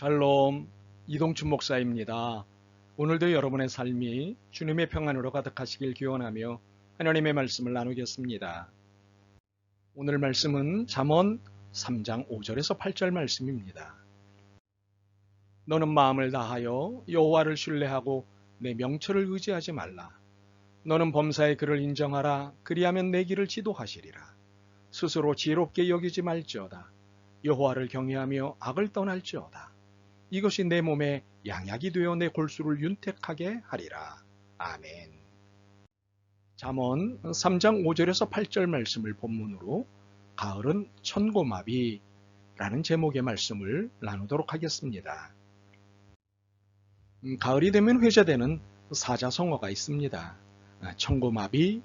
샬롬, 이동춘 목사입니다. 오늘도 여러분의 삶이 주님의 평안으로 가득하시길 기원하며 하나님의 말씀을 나누겠습니다. 오늘 말씀은 잠언 3장 5절에서 8절 말씀입니다. 너는 마음을 다하여 여호와를 신뢰하고 내 명철을 의지하지 말라. 너는 범사의 그를 인정하라. 그리하면 내 길을 지도하시리라. 스스로 지혜롭게 여기지 말지어다. 여호와를 경외하며 악을 떠날지어다. 이것이 내 몸에 양약이 되어 내 골수를 윤택하게 하리라. 아멘. 잠언 3장 5절에서 8절 말씀을 본문으로 가을은 천고마비라는 제목의 말씀을 나누도록 하겠습니다. 가을이 되면 회자되는 사자성어가 있습니다. 천고마비,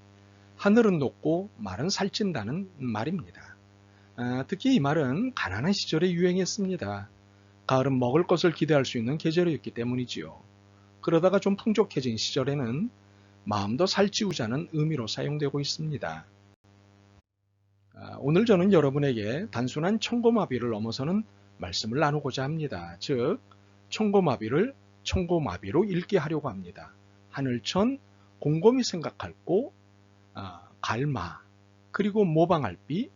하늘은 높고 말은 살찐다는 말입니다. 특히 이 말은 가난한 시절에 유행했습니다. 가을은 먹을 것을 기대할 수 있는 계절이었기 때문이지요. 그러다가 좀 풍족해진 시절에는 마음도 살찌우자는 의미로 사용되고 있습니다. 오늘 저는 여러분에게 단순한 천고마비를 넘어서는 말씀을 나누고자 합니다. 즉, 천고마비를 천고마비로 읽게 하려고 합니다. 하늘천, 곰곰이 생각할 고, 갈마, 그리고 모방할비,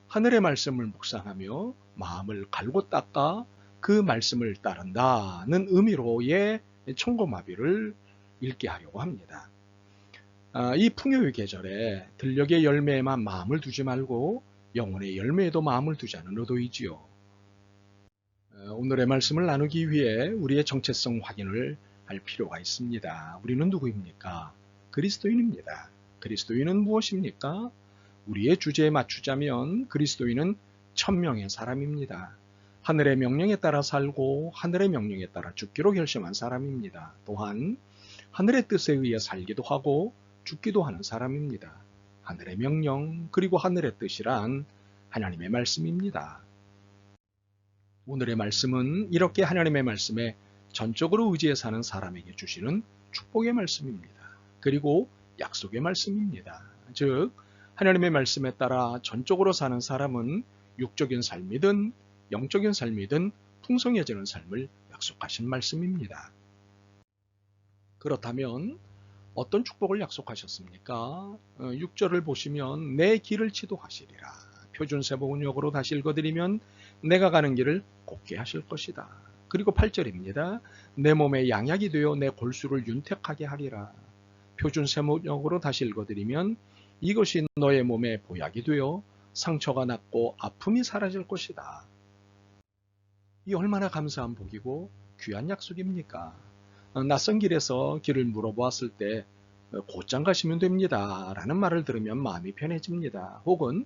하늘의 말씀을 묵상하며 마음을 갈고 닦아 그 말씀을 따른다는 의미로의 천고마비를 읽게 하려고 합니다. 이 풍요의 계절에 들녘의 열매에만 마음을 두지 말고 영혼의 열매에도 마음을 두자는 의도이지요. 오늘의 말씀을 나누기 위해 우리의 정체성 확인을 할 필요가 있습니다. 우리는 누구입니까? 그리스도인입니다. 그리스도인은 무엇입니까? 우리의 주제에 맞추자면 그리스도인은 천명의 사람입니다. 하늘의 명령에 따라 살고 하늘의 명령에 따라 죽기로 결심한 사람입니다. 또한 하늘의 뜻에 의해 살기도 하고 죽기도 하는 사람입니다. 하늘의 명령 그리고 하늘의 뜻이란 하나님의 말씀입니다. 오늘의 말씀은 이렇게 하나님의 말씀에 전적으로 의지해 사는 사람에게 주시는 축복의 말씀입니다. 그리고 약속의 말씀입니다. 즉 하나님의 말씀에 따라 전적으로 사는 사람은 육적인 삶이든 영적인 삶이든 풍성해지는 삶을 약속하신 말씀입니다. 그렇다면 어떤 축복을 약속하셨습니까? 6절을 보시면 내 길을 지도하시리라. 표준세번역으로 다시 읽어드리면 내가 가는 길을 곱게 하실 것이다. 그리고 8절입니다. 내 몸에 양약이 되어 내 골수를 윤택하게 하리라. 표준세번역으로 다시 읽어드리면 이것이 너의 몸에 보약이 되어 상처가 낫고 아픔이 사라질 것이다. 이 얼마나 감사한 복이고 귀한 약속입니까? 낯선 길에서 길을 물어보았을 때 곧장 가시면 됩니다 라는 말을 들으면 마음이 편해집니다. 혹은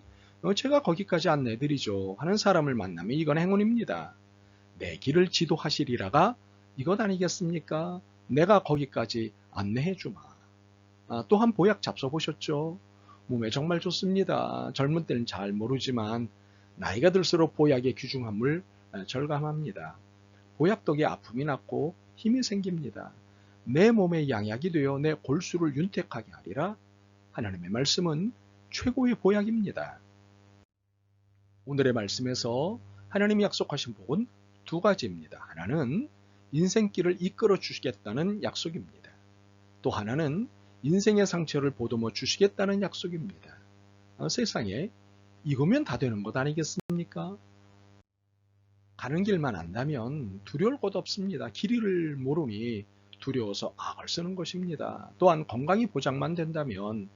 제가 거기까지 안내드리죠 하는 사람을 만나면 이건 행운입니다. 내 길을 지도하시리라가 이것 아니겠습니까? 내가 거기까지 안내해주마. 또한 보약 잡숴보셨죠? 몸에 정말 좋습니다. 젊은 때는 잘 모르지만 나이가 들수록 보약의 귀중함을 절감합니다. 보약 덕에 아픔이 낫고 힘이 생깁니다. 내 몸에 양약이 되어 내 골수를 윤택하게 하리라. 하나님의 말씀은 최고의 보약입니다. 오늘의 말씀에서 하나님이 약속하신 복은 두 가지입니다. 하나는 인생길을 이끌어 주시겠다는 약속입니다. 또 하나는 인생의 상처를 보듬어 주시겠다는 약속입니다. 세상에 이거면 다 되는 것 아니겠습니까? 가는 길만 안다면 두려울 것 없습니다. 길이를 모르니 두려워서 악을 쓰는 것입니다. 또한 건강이 보장만 된다면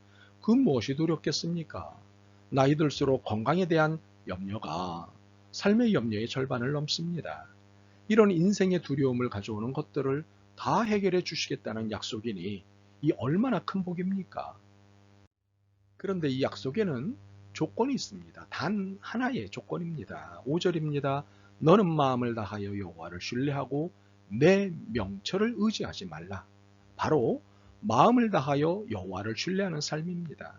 그 무엇이 두렵겠습니까? 나이 들수록 건강에 대한 염려가 삶의 염려의 절반을 넘습니다. 이런 인생의 두려움을 가져오는 것들을 다 해결해 주시겠다는 약속이니 이 얼마나 큰 복입니까? 그런데 이 약속에는 조건이 있습니다. 단 하나의 조건입니다. 5절입니다. 너는 마음을 다하여 여호와를 신뢰하고 내 명철을 의지하지 말라. 바로 마음을 다하여 여호와를 신뢰하는 삶입니다.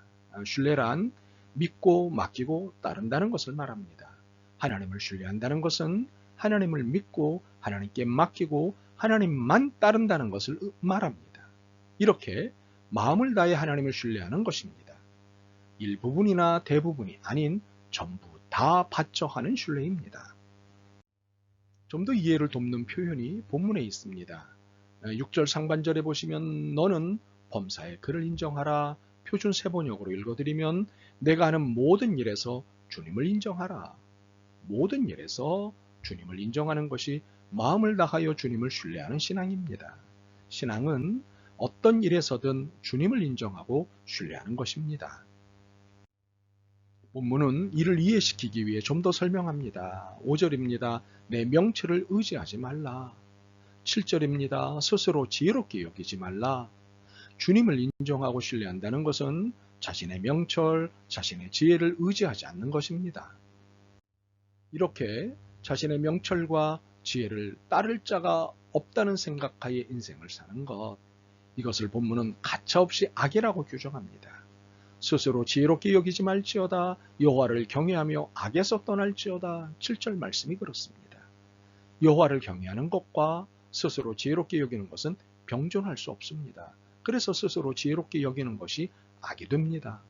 신뢰란 믿고 맡기고 따른다는 것을 말합니다. 하나님을 신뢰한다는 것은 하나님을 믿고 하나님께 맡기고 하나님만 따른다는 것을 말합니다. 이렇게 마음을 다해 하나님을 신뢰하는 것입니다. 일부분이나 대부분이 아닌 전부 다 바쳐 하는 신뢰입니다. 좀 더 이해를 돕는 표현이 본문에 있습니다. 6절 상반절에 보시면 너는 범사에 그를 인정하라. 표준 세번역으로 읽어드리면 내가 하는 모든 일에서 주님을 인정하라. 모든 일에서 주님을 인정하는 것이 마음을 다하여 주님을 신뢰하는 신앙입니다. 신앙은 어떤 일에서든 주님을 인정하고 신뢰하는 것입니다. 본문은 이를 이해시키기 위해 좀 더 설명합니다. 5절입니다. 내 명철을 의지하지 말라. 7절입니다. 스스로 지혜롭게 여기지 말라. 주님을 인정하고 신뢰한다는 것은 자신의 명철, 자신의 지혜를 의지하지 않는 것입니다. 이렇게 자신의 명철과 지혜를 따를 자가 없다는 생각하에 인생을 사는 것, 이것을 본문은 가차없이 악이라고 규정합니다. 스스로 지혜롭게 여기지 말지어다. 여호와를 경외하며 악에서 떠날지어다. 7절 말씀이 그렇습니다. 여호와를 경외하는 것과 스스로 지혜롭게 여기는 것은 병존할 수 없습니다. 그래서 스스로 지혜롭게 여기는 것이 악이 됩니다.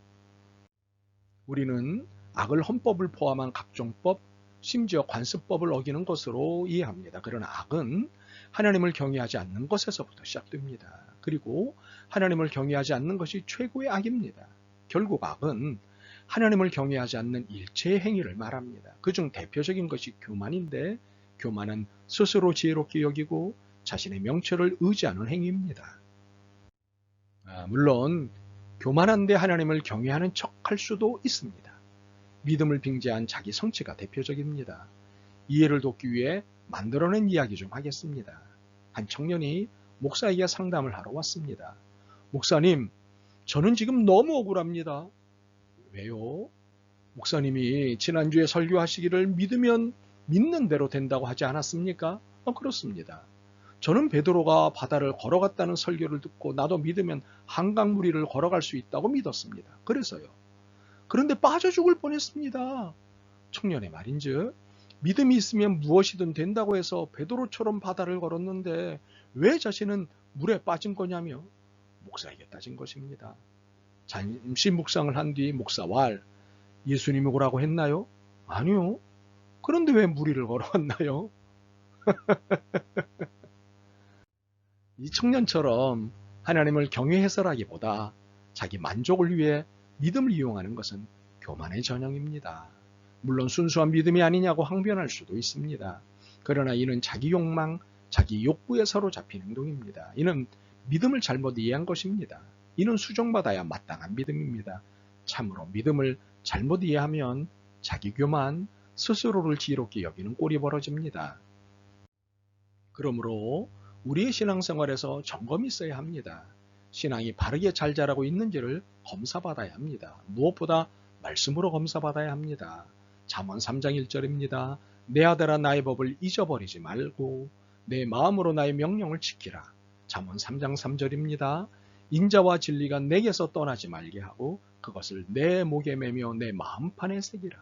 우리는 악을 헌법을 포함한 각종 법, 심지어 관습법을 어기는 것으로 이해합니다. 그러나 악은 하나님을 경외하지 않는 것에서부터 시작됩니다. 그리고 하나님을 경외하지 않는 것이 최고의 악입니다. 결국 악은 하나님을 경외하지 않는 일체의 행위를 말합니다. 그중 대표적인 것이 교만인데, 교만은 스스로 지혜롭게 여기고 자신의 명철을 의지하는 행위입니다. 물론 교만한데 하나님을 경외하는 척할 수도 있습니다. 믿음을 빙자한 자기 성취가 대표적입니다. 이해를 돕기 위해 만들어낸 이야기 좀 하겠습니다. 한 청년이 목사에게 상담을 하러 왔습니다. 목사님, 저는 지금 너무 억울합니다. 왜요? 목사님이 지난주에 설교하시기를 믿으면 믿는 대로 된다고 하지 않았습니까? 그렇습니다. 저는 베드로가 바다를 걸어갔다는 설교를 듣고 나도 믿으면 한강 무리를 걸어갈 수 있다고 믿었습니다. 그래서요. 그런데 빠져 죽을 뻔했습니다. 청년의 말인즉 믿음이 있으면 무엇이든 된다고 해서 베드로처럼 바다를 걸었는데 왜 자신은 물에 빠진 거냐며 목사에게 따진 것입니다. 잠시 묵상을 한 뒤 목사와 예수님이 오라고 했나요? 아니요. 그런데 왜 무리를 걸어갔나요? 이 청년처럼 하나님을 경외해서라기보다 자기 만족을 위해 믿음을 이용하는 것은 교만의 전형입니다. 물론 순수한 믿음이 아니냐고 항변할 수도 있습니다. 그러나 이는 자기 욕망, 자기 욕구에 사로잡힌 행동입니다. 이는 믿음을 잘못 이해한 것입니다. 이는 수정받아야 마땅한 믿음입니다. 참으로 믿음을 잘못 이해하면 자기 교만, 스스로를 지혜롭게 여기는 꼴이 벌어집니다. 그러므로 우리의 신앙생활에서 점검이 있어야 합니다. 신앙이 바르게 잘 자라고 있는지를 검사받아야 합니다. 무엇보다 말씀으로 검사받아야 합니다. 잠언 3장 1절입니다. 내 아들아 나의 법을 잊어버리지 말고 내 마음으로 나의 명령을 지키라. 잠언 3장 3절입니다. 인자와 진리가 내게서 떠나지 말게 하고 그것을 내 목에 매며 내 마음판에 새기라.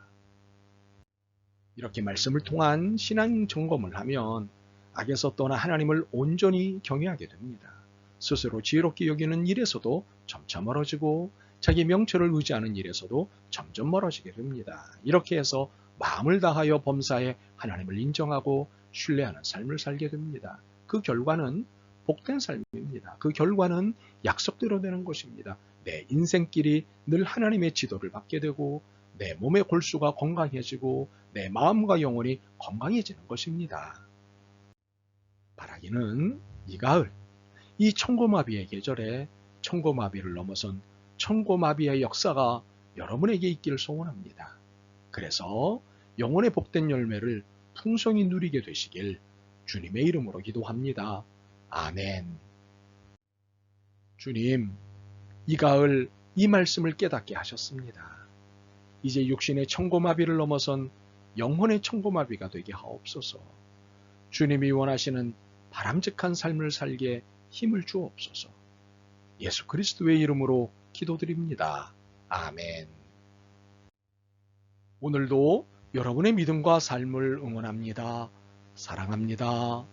이렇게 말씀을 통한 신앙 점검을 하면 악에서 떠나 하나님을 온전히 경외하게 됩니다. 스스로 지혜롭게 여기는 일에서도 점차 멀어지고 자기 명철을 의지하는 일에서도 점점 멀어지게 됩니다. 이렇게 해서 마음을 다하여 범사에 하나님을 인정하고 신뢰하는 삶을 살게 됩니다. 그 결과는 복된 삶입니다. 그 결과는 약속대로 되는 것입니다. 내 인생길이 늘 하나님의 지도를 받게 되고 내 몸의 골수가 건강해지고 내 마음과 영혼이 건강해지는 것입니다. 바라기는 이 가을, 이 청고마비의 계절에 청고마비를 넘어선 청고마비의 역사가 여러분에게 있기를 소원합니다. 그래서 영혼의 복된 열매를 풍성히 누리게 되시길 주님의 이름으로 기도합니다. 아멘. 주님, 이 가을 이 말씀을 깨닫게 하셨습니다. 이제 육신의 청고마비를 넘어선 영혼의 청고마비가 되게 하옵소서. 주님이 원하시는 바람직한 삶을 살게 힘을 주옵소서. 예수 그리스도의 이름으로 기도드립니다. 아멘. 오늘도 여러분의 믿음과 삶을 응원합니다. 사랑합니다.